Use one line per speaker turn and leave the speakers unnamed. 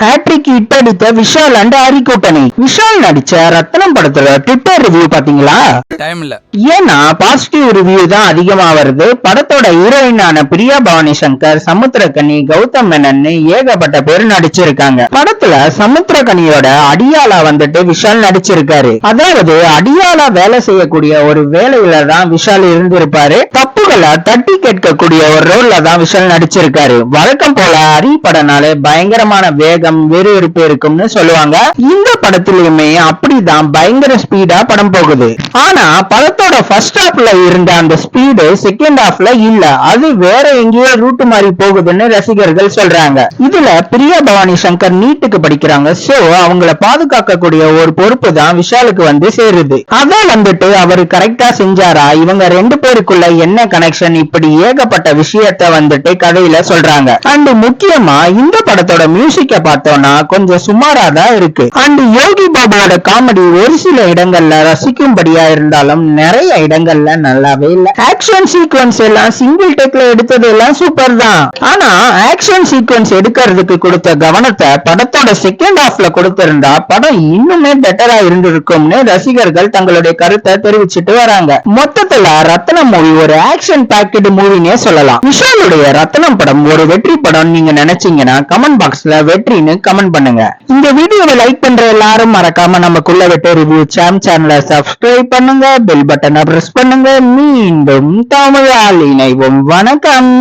Hat-trick hit அடித்த Vishal and Hari கூட்டணி. விஷால் நடிச்ச ரத்னம் படத்துல ட்விட்டர் ரிவ்யூ பாத்தீங்களா?
டைம் இல்ல.
ஏன்னா பாசிட்டிவ் ரிவ்யூ தான் அதிகமா வருது. படத்தோட ஹீரோயினான பிரியா பவானி சங்கர், சமுத்திரக்கனி, கௌதம் மேனன் ஏகப்பட்ட பேர் நடிச்சிருக்காங்க. படத்துல சமுத்திரக்கனியோட அடியாளா வந்துட்டு விஷால் நடிச்சிருக்காரு. அதாவது அடியாளா வேலை செய்யக்கூடிய ஒரு வேலையில தான் விஷால் இருந்திருப்பாரு. தப்புகளை தட்டி கேட்கக்கூடிய ஒரு ரோல்ல தான் விஷால் நடிச்சிருக்காரு. வழக்கம் போல ஹரி படனாலே பயங்கரமான வேகம் விறுவிறுப்பு இருக்கும்னு சொல்லுவாங்க. இந்த படத்திலுமே அப்படிதான் பயங்கர ஸ்பீடா படம் போகுது. ஆனா படத்தோட ஃபர்ஸ்ட் ஹாஃப்ல இருந்த அந்த ஸ்பீடு செகண்ட் ஹாஃப்ல இல்ல, அது வேற எங்கேயோ ரூட் மாதிரி போகுதுன்னு ரசிகர்கள் சொல்றாங்க. இதுல பிரியா பவானி சங்கர் நீட்டுக்கு படிக்கிறாங்க. சோ அவங்கள பாதுகாக்கக்கூடிய ஒரு பொறுப்பு தான் விஷாலுக்கு வந்து சேருது. அதை வந்துட்டு அவரு கரெக்டா செஞ்சாரா, இவங்க ரெண்டு பேருக்குள்ள என்ன கனெக்ஷன், இப்படி ஏகப்பட்ட விஷயத்த வந்துட்டு கதையில சொல்றாங்க. அண்ட் முக்கியமா இந்த படத்தோட மியூசிக்க பார்த்தோம்னா கொஞ்சம் சுமாரா தான் இருக்கு. அண்ட் யோகி பாபாவோட காமெடி ஒரு சில இடங்கள்ல ரசிக்கும்படியா இருந்தாலும் நிறைய இடங்கள்ல நல்லாவே இல்ல. ஆக்ஷன் சீக்வன்ஸ் எல்லாம் சிங்கிள் டேக்ல எடுத்தது எல்லாம் சூப்பர் தான். ஆனா ஆக்ஷன் சீக்வன்ஸ் எடுக்கிறதுக்கு கொடுத்த கவனத்தை படத்தோட செகண்ட் ஹாஃப்ல கொடுத்திருந்தா படம் இன்னுமே பெட்டரா இருந்திருக்கும்னு ரசிகர்கள் தங்களுடைய கருத்தை தெரிவிச்சுட்டு வராங்க. மொத்தத்துல ரத்னம் மூவி ஒரு ஆக்ஷன் பேக்கெட் மூவினே சொல்லலாம். விஷாலுடைய ரத்னம் படம் ஒரு வெற்றி படம் நீங்க நினைச்சீங்கன்னா கமெண்ட் பாக்ஸ்ல வெற்றின்னு கமெண்ட் பண்ணுங்க. இந்த வீடியோவை லைக் பண்ற எல்லாரும் மறக்காம நமக்குள்ள வெட்ட ரிவ்யூ சேனலை சப்ஸ்கிரைப் பண்ணுங்க, பெல் பட்டனை பிரஸ் பண்ணுங்க. மீண்டும் தமிழால் இணைவோம். வணக்கம்.